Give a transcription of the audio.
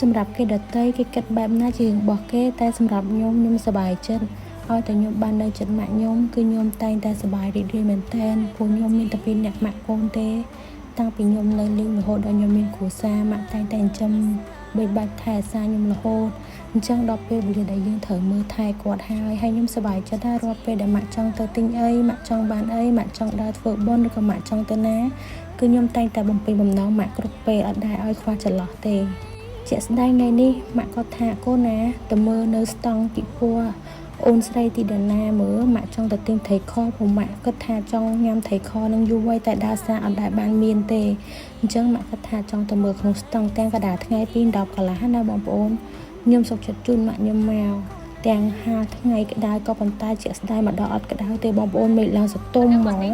សម្រាប់គេដតីគេគិតបែបណាជារឿងរបស់គេតែសម្រាប់ខ្ញុំសប្បាយចិត្តឲ្យតែខ្ញុំបាននៅចិត្តម៉ាក់ខ្ញុំគឺខ្ញុំតែងតែសប្បាយរីករាយមែនតើព្រោះខ្ញុំមានតែពីរអ្នកម៉ាក់កូនទេតាំងពីខ្ញុំនៅលេងរហូតដល់ខ្ញុំមានគ្រួសារម៉ាក់តែងតែចិញ្ចឹមបីបាច់ថែអាសាខ្ញុំរហូតអញ្ចឹងដល់ពេលវេលាដែលយើងត្រូវមើលថែគាត់ហើយខ្ញុំសប្បាយចិត្តដែររាល់ពេលដែលម៉ាក់ចង់ទៅទិញអីម៉ាក់ចង់បានអីម៉ាក់ចង់ដើរធ្វើបុណ្យឬក៏ម៉ាក់ចង់ទៅណាគឺខ្ញុំតែងតែបំពេញបំណងម៉ាក់គ្រប់ពេលអត់ដែលឲ្យខ្វះចន្លោះទេជាក់ស្ដែងថ្ងៃនេះម៉ាក់គាត់ថាកូនណាទៅមើលនៅស្តង់ពិព័រណ៍អូនស្រីទីដាណាមើលម៉ាក់ចង់ទៅទិញត្រីខព្រោះម៉ាក់គាត់ថាចង់ញ៉ាំត្រីខនឹងយូរហើយតែដើរសារអត់ដែលបានមានទេអញ្ចឹងម៉ាក់គាត់ថាចង់ទៅមើលក្នុងស្តង់ទាំងកណ្ដាលថ្ងៃពី10កន្លះណាបងប្អូនខ្ញុំសុខចិត្តជូនម៉ាក់ខ្ញុំមកទាំង50ថ្ងៃក្តៅក៏ប៉ុន្តែជាក់ស្ដែងមកដល់អត់ក្តៅទេបងប្អូនមេឃឡើងសតុំហ្មងណា